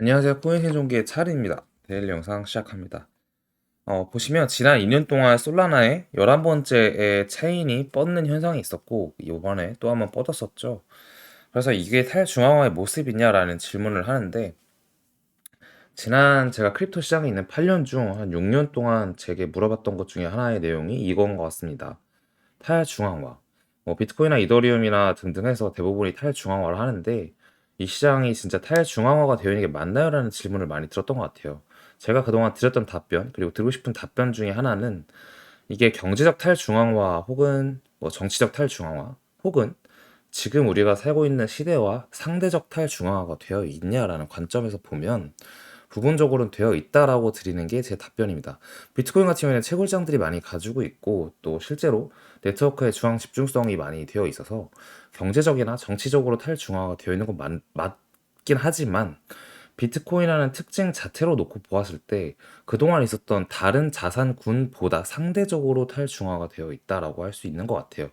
안녕하세요. 코인 생존기의 차리입니다. 데일리 영상 시작합니다. 보시면 지난 2년 동안 솔라나의 11번째의 체인이 뻗는 현상이 있었고 이번에 또 한번 뻗었었죠. 그래서 이게 탈중앙화의 모습이냐라는 질문을 하는데 지난 제가 크립토 시장에 있는 8년 중 한 6년 동안 제게 물어봤던 것 중에 하나의 내용이 이건 것 같습니다. 탈중앙화. 비트코인이나 이더리움이나 등등 해서 대부분이 탈중앙화를 하는데 이 시장이 진짜 탈중앙화가 되어 있는 게 맞나요? 라는 질문을 많이 들었던 것 같아요. 제가 그동안 드렸던 답변, 그리고 드리고 싶은 답변 중에 하나는 이게 경제적 탈중앙화 혹은 정치적 탈중앙화 혹은 지금 우리가 살고 있는 시대와 상대적 탈중앙화가 되어 있냐라는 관점에서 보면 부분적으로는 되어 있다라고 드리는 게 제 답변입니다. 비트코인 같은 경우에는 채굴장들이 많이 가지고 있고 또 실제로 네트워크의 중앙 집중성이 많이 되어 있어서 경제적이나 정치적으로 탈중앙화가 되어 있는 건 맞긴 하지만 비트코인이라는 특징 자체로 놓고 보았을 때 그동안 있었던 다른 자산군보다 상대적으로 탈중앙화가 되어 있다라고 할 수 있는 것 같아요.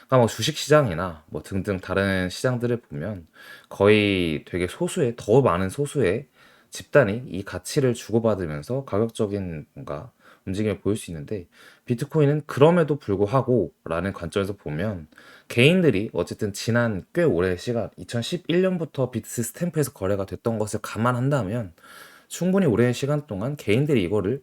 그러니까 주식 시장이나 등등 다른 시장들을 보면 거의 되게 소수의 더 많은 소수의 집단이 이 가치를 주고받으면서 가격적인 뭔가 움직임을 보일 수 있는데 비트코인은 그럼에도 불구하고 라는 관점에서 보면 개인들이 어쨌든 지난 꽤 오랜 시간 2011년부터 비트 스탬프에서 거래가 됐던 것을 감안한다면 충분히 오랜 시간 동안 개인들이 이거를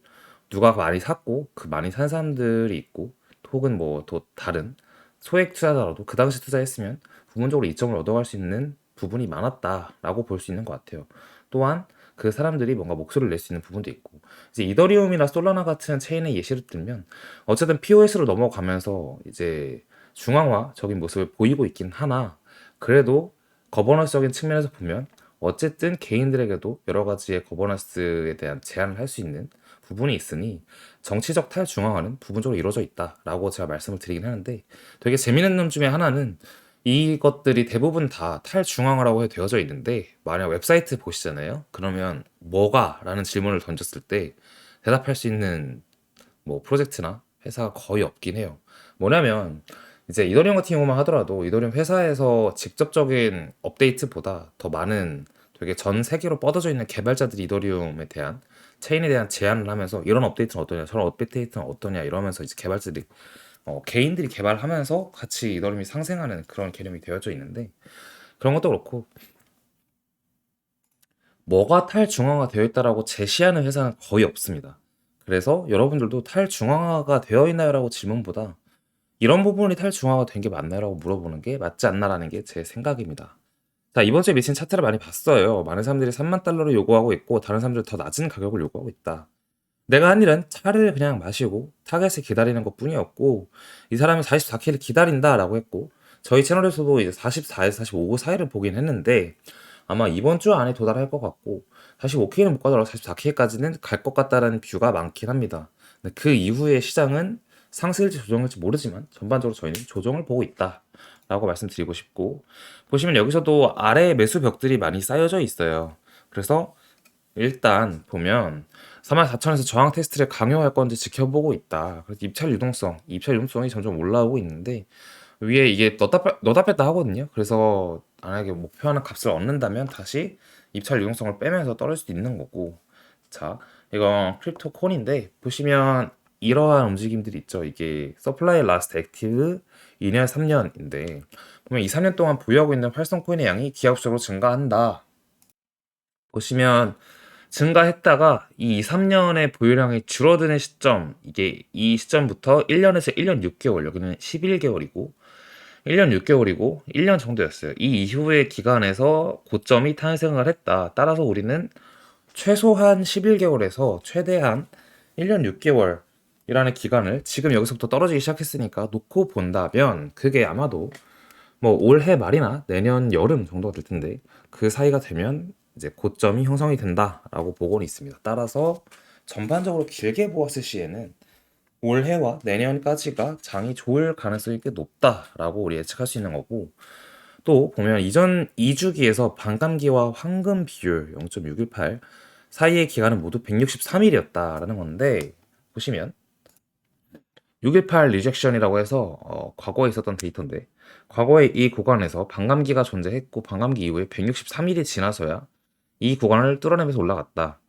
누가 많이 샀고 그 많이 산 사람들이 있고 혹은 또 다른 소액 투자자라도 그 당시 투자했으면 부분적으로 이점을 얻어갈 수 있는 부분이 많았다라고 볼 수 있는 것 같아요. 또한 그 사람들이 뭔가 목소리를 낼 수 있는 부분도 있고 이제 이더리움이나 솔라나 같은 체인의 예시를 들면 어쨌든 POS로 넘어가면서 이제 중앙화적인 모습을 보이고 있긴 하나 그래도 거버넌스적인 측면에서 보면 어쨌든 개인들에게도 여러 가지의 거버넌스에 대한 제한을 할 수 있는 부분이 있으니 정치적 탈중앙화는 부분적으로 이루어져 있다라고 제가 말씀을 드리긴 하는데 되게 재미있는 점 중에 하나는 이것들이 대부분 다 탈중앙화라고 되어져 있는데 만약 웹사이트 보시잖아요. 그러면 뭐가? 라는 질문을 던졌을 때 대답할 수 있는 프로젝트나 회사가 거의 없긴 해요. 뭐냐면 이제 이더리움 같은 경우만 하더라도 이더리움 회사에서 직접적인 업데이트보다 더 많은 되게 전 세계로 뻗어져 있는 개발자들이 이더리움에 대한 체인에 대한 제안을 하면서 이런 업데이트는 어떠냐, 저런 업데이트는 어떠냐 이러면서 이제 개발자들이 개인들이 개발하면서 같이 이더리움이 상생하는 그런 개념이 되어져 있는데 그런 것도 그렇고 뭐가 탈중앙화 되어 있다라고 제시하는 회사는 거의 없습니다. 그래서 여러분들도 탈중앙화가 되어 있나요라고 질문보다 이런 부분이 탈중앙화가 된 게 맞나요라고 물어보는 게 맞지 않나라는 게 제 생각입니다. 자, 이번 주에 미친 차트를 많이 봤어요. 많은 사람들이 3만 달러를 요구하고 있고 다른 사람들은 더 낮은 가격을 요구하고 있다. 내가 한 일은 차를 그냥 마시고 타겟을 기다리는 것뿐이었고 이 사람이 44K를 기다린다라고 했고 저희 채널에서도 이제 44에서 45 사이를 보긴 했는데 아마 이번 주 안에 도달할 것 같고 45K는 못 가더라도 44K까지는 갈 것 같다라는 뷰가 많긴 합니다. 근데 그 이후에 시장은 상승일지 조정일지 모르지만 전반적으로 저희는 조정을 보고 있다라고 말씀드리고 싶고 보시면 여기서도 아래 매수 벽들이 많이 쌓여져 있어요. 그래서 일단 보면 44,000에서 저항 테스트를 강요할 건지 지켜보고 있다. 그래서 입찰 유동성이 점점 올라오고 있는데 위에 이게 넣다 뺐다 하거든요. 그래서 만약에 목표하는 값을 얻는다면 다시 입찰 유동성을 빼면서 떨어질 수도 있는 거고. 자, 이건 크립토 콘인데 보시면 이러한 움직임들이 있죠. 이게 서플라이 라스트 액티브 2년 3년인데 보면 2, 3년 동안 보유하고 있는 활성 코인의 양이 기하급수적으로 증가한다. 보시면 증가했다가 이 2, 3년의 보유량이 줄어드는 시점, 이게 이 시점부터 1년에서 1년 6개월, 여기는 11개월이고, 1년 6개월이고, 1년 정도였어요. 이 이후의 기간에서 고점이 탄생을 했다. 따라서 우리는 최소한 11개월에서 최대한 1년 6개월이라는 기간을 지금 여기서부터 떨어지기 시작했으니까 놓고 본다면 그게 아마도 올해 말이나 내년 여름 정도가 될 텐데 그 사이가 되면 이제 고점이 형성이 된다라고 보고는 있습니다. 따라서 전반적으로 길게 보았을 시에는 올해와 내년까지가 장이 좋을 가능성이 꽤 높다라고 우리 예측할 수 있는 거고 또 보면 이전 2주기에서 반감기와 황금 비율 0.618 사이의 기간은 모두 163일이었다라는 건데 보시면 618 리젝션이라고 해서 과거에 있었던 데이터인데 과거에 이 구간에서 반감기가 존재했고 반감기 이후에 163일이 지나서야 이 구간을 뚫어내면서 올라갔다.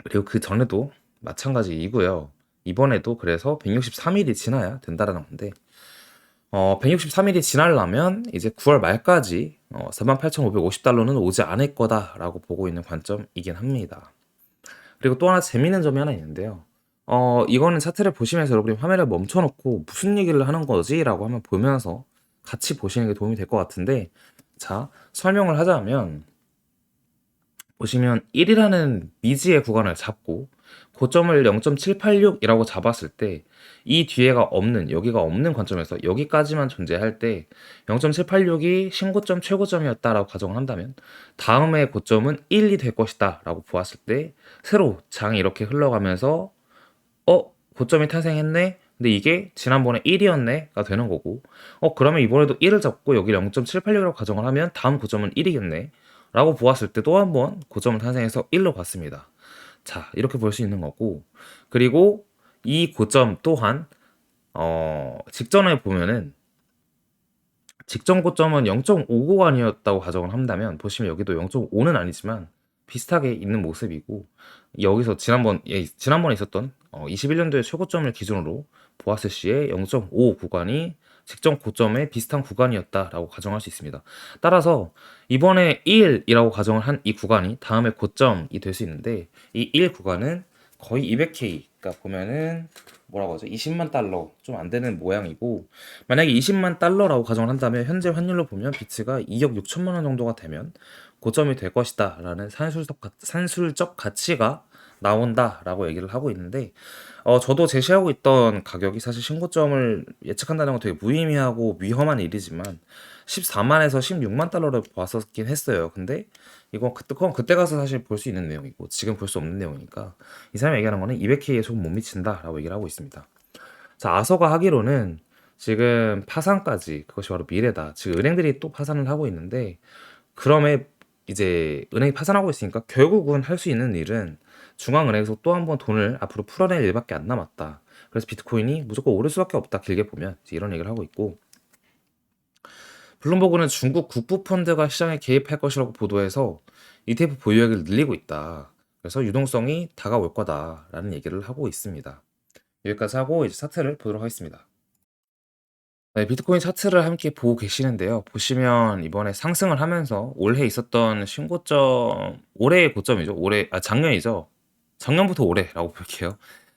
그리고 그 전에도 마찬가지이고요. 이번에도 그래서 163일이 지나야 된다라는 건데 163일이 지나려면 이제 9월 말까지 48,550달러는 오지 않을 거다라고 보고 있는 관점이긴 합니다. 그리고 또 하나 재밌는 점이 하나 있는데요. 이거는 차트를 보시면서 여러분이 화면을 멈춰놓고 무슨 얘기를 하는 거지라고 한번 보면서 같이 보시는 게 도움이 될 것 같은데, 자, 설명을 하자면 보시면 1이라는 미지의 구간을 잡고 고점을 0.786이라고 잡았을 때 이 뒤에가 없는, 여기가 없는 관점에서 여기까지만 존재할 때 0.786이 신고점 최고점이었다라고 가정을 한다면 다음의 고점은 1이 될 것이다 라고 보았을 때 새로 장이 이렇게 흘러가면서 고점이 탄생했네. 근데 이게 지난번에 1이었네가 되는 거고, 그러면 이번에도 1을 잡고 여기 0.786이라고 가정을 하면 다음 고점은 1이겠네. 라고 보았을 때 또 한 번 고점을 탄생해서 1로 갔습니다. 자, 이렇게 볼 수 있는 거고, 그리고 이 고점 또한, 직전에 보면은, 직전 고점은 0.5 구간이었다고 가정을 한다면, 보시면 여기도 0.5는 아니지만, 비슷하게 있는 모습이고, 여기서 지난번에 있었던 21년도의 최고점을 기준으로 보았을 시에 0.5 구간이 직전 고점에 비슷한 구간이었다라고 가정할 수 있습니다. 따라서 이번에 1이라고 가정을 한 이 구간이 다음에 고점이 될 수 있는데 이 1 구간은 거의 200K, 그러니까 보면은 뭐라고 하죠? 20만 달러 좀 안 되는 모양이고, 만약에 20만 달러라고 가정을 한다면 현재 환율로 보면 비트가 2억 6천만 원 정도가 되면 고점이 될 것이다 라는 산술적 가치가 나온다라고 얘기를 하고 있는데, 저도 제시하고 있던 가격이 사실 신고점을 예측한다는 건 되게 무의미하고 위험한 일이지만 14만에서 16만 달러를 봤었긴 했어요. 근데 그건 그때 가서 사실 볼 수 있는 내용이고 지금 볼 수 없는 내용이니까 이 사람이 얘기하는 거는 200K에 조금 못 미친다라고 얘기를 하고 있습니다. 자, 아서가 하기로는 지금 파산까지, 그것이 바로 미래다. 지금 은행들이 또 파산을 하고 있는데, 그럼에 이제 은행이 파산하고 있으니까 결국은 할 수 있는 일은 중앙은행에서 또 한 번 돈을 앞으로 풀어낼 일밖에 안 남았다. 그래서 비트코인이 무조건 오를 수밖에 없다. 길게 보면 이제 이런 얘기를 하고 있고, 블룸버그는 중국 국부 펀드가 시장에 개입할 것이라고 보도해서 ETF 보유액을 늘리고 있다. 그래서 유동성이 다가올 거다라는 얘기를 하고 있습니다. 여기까지 하고 이제 차트를 보도록 하겠습니다. 네, 비트코인 차트를 함께 보고 계시는데요. 보시면 이번에 상승을 하면서 올해 있었던 신고점, 올해의 고점이죠. 작년이죠. 작년부터 올해라고 볼게요.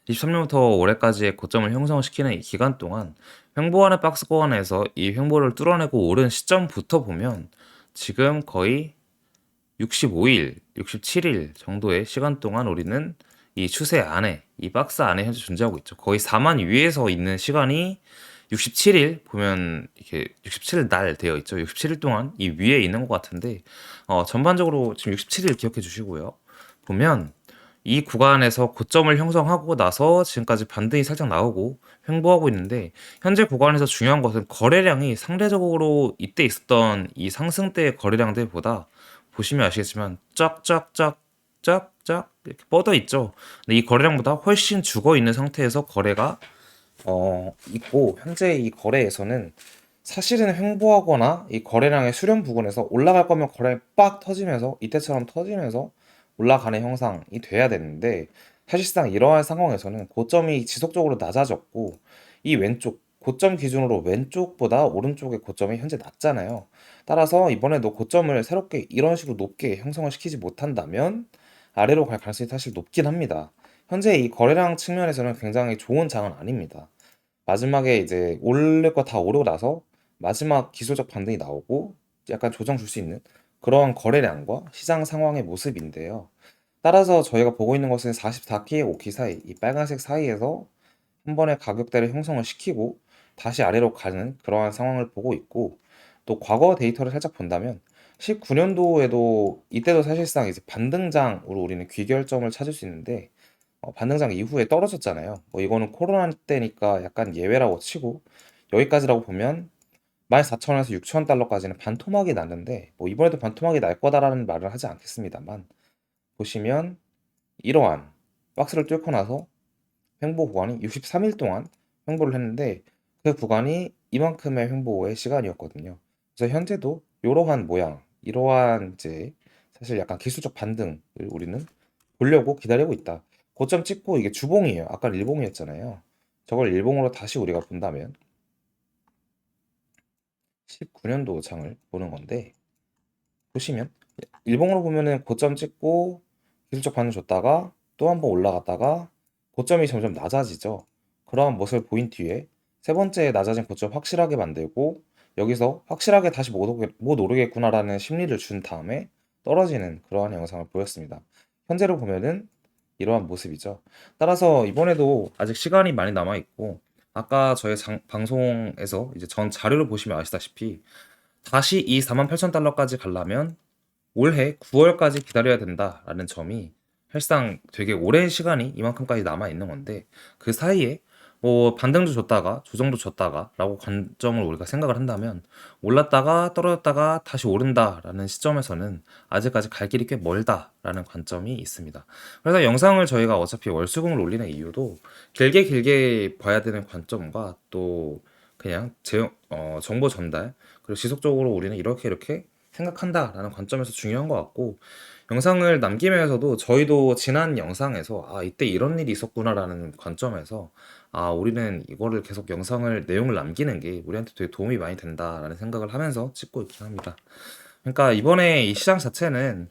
23년부터 올해까지의 고점을 형성시키는 이 기간 동안 횡보하는 박스권에서 이 횡보를 뚫어내고 오른 시점부터 보면 지금 거의 65일, 67일 정도의 시간 동안 우리는 이 추세 안에, 이 박스 안에 현재 존재하고 있죠. 거의 4만 위에서 있는 시간이 67일 보면 이렇게 67일 날 되어 있죠. 67일 동안 이 위에 있는 것 같은데, 전반적으로 지금 67일 기억해 주시고요. 보면 이 구간에서 고점을 형성하고 나서 지금까지 반등이 살짝 나오고 횡보하고 있는데, 현재 구간에서 중요한 것은 거래량이 상대적으로 이때 있었던 이 상승대의 거래량들보다 보시면 아시겠지만 쫙쫙쫙쫙쫙 이렇게 뻗어 있죠. 근데 이 거래량보다 훨씬 죽어 있는 상태에서 거래가 있고, 현재 이 거래에서는 사실은 횡보하거나 이 거래량의 수렴 부근에서 올라갈 거면 거래량이 빡 터지면서 이때처럼 터지면서 올라가는 형상이 돼야 되는데, 사실상 이러한 상황에서는 고점이 지속적으로 낮아졌고 이 왼쪽 고점 기준으로 왼쪽보다 오른쪽의 고점이 현재 낮잖아요. 따라서 이번에도 고점을 새롭게 이런 식으로 높게 형성을 시키지 못한다면 아래로 갈 가능성이 사실 높긴 합니다. 현재 이 거래량 측면에서는 굉장히 좋은 장은 아닙니다. 마지막에 이제 오를 거 다 오르고 나서 마지막 기술적 반등이 나오고 약간 조정 줄 수 있는 그런 거래량과 시장 상황의 모습인데요. 따라서 저희가 보고 있는 것은 44K의 5키 사이, 이 빨간색 사이에서 한 번에 가격대를 형성을 시키고 다시 아래로 가는 그러한 상황을 보고 있고, 또 과거 데이터를 살짝 본다면 19년도에도 이때도 사실상 이제 반등장으로 우리는 귀결점을 찾을 수 있는데 반등장 이후에 떨어졌잖아요. 이거는 코로나 때니까 약간 예외라고 치고 여기까지라고 보면 14,000원에서 6,000 달러까지는 반토막이 났는데 이번에도 반토막이 날 거다라는 말을 하지 않겠습니다만, 보시면 이러한 박스를 뚫고 나서 횡보 구간이 63일 동안 횡보를 했는데 그 구간이 이만큼의 횡보의 시간이었거든요. 그래서 현재도 이러한 모양, 이러한 이제 사실 약간 기술적 반등을 우리는 보려고 기다리고 있다. 고점 찍고 이게 주봉이에요. 아까 일봉이었잖아요. 저걸 일봉으로 다시 우리가 본다면 19년도 장을 보는 건데 보시면 일봉으로 보면은 고점 찍고 기술적 반응 줬다가 또 한번 올라갔다가 고점이 점점 낮아지죠. 그러한 모습을 보인 뒤에 세 번째 낮아진 고점 확실하게 만들고 여기서 확실하게 다시 못 오르겠구나라는 심리를 준 다음에 떨어지는 그러한 영상을 보였습니다. 현재로 보면은 이러한 모습이죠. 따라서 이번에도 아직 시간이 많이 남아 있고 아까 저의 방송에서 이제 전 자료를 보시면 아시다시피 다시 이 48,000달러까지 가려면 올해 9월까지 기다려야 된다라는 점이 사실상 되게 오랜 시간이 이만큼까지 남아 있는 건데 그 사이에 뭐 반등도 줬다가 조정도 줬다가라고 관점을 우리가 생각을 한다면 올랐다가 떨어졌다가 다시 오른다라는 시점에서는 아직까지 갈 길이 꽤 멀다라는 관점이 있습니다. 그래서 영상을 저희가 어차피 월수금을 올리는 이유도 길게 길게 봐야 되는 관점과 또 그냥 정보 전달 그리고 지속적으로 우리는 이렇게 이렇게 생각한다라는 관점에서 중요한 것 같고 영상을 남기면서도 저희도 지난 영상에서 아 이때 이런 일이 있었구나라는 관점에서 아 우리는 이거를 계속 영상을 내용을 남기는 게 우리한테 되게 도움이 많이 된다라는 생각을 하면서 찍고 있긴 합니다. 그러니까 이번에 이 시장 자체는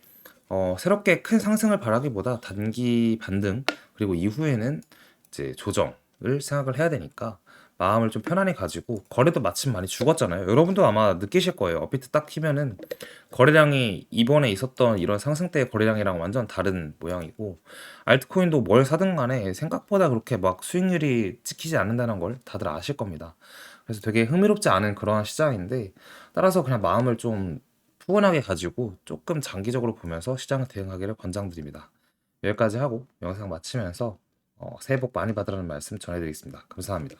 새롭게 큰 상승을 바라기보다 단기 반등 그리고 이후에는 이제 조정을 생각을 해야 되니까 마음을 좀 편안히 가지고 거래도 마침 많이 죽었잖아요. 여러분도 아마 느끼실 거예요. 업비트 딱 키면은 거래량이 이번에 있었던 이런 상승 때의 거래량이랑 완전 다른 모양이고 알트코인도 뭘 사든 간에 생각보다 그렇게 막 수익률이 찍히지 않는다는 걸 다들 아실 겁니다. 그래서 되게 흥미롭지 않은 그러한 시장인데 따라서 그냥 마음을 좀 푸근하게 가지고 조금 장기적으로 보면서 시장을 대응하기를 권장드립니다. 여기까지 하고 영상 마치면서 새해 복 많이 받으라는 말씀 전해드리겠습니다. 감사합니다.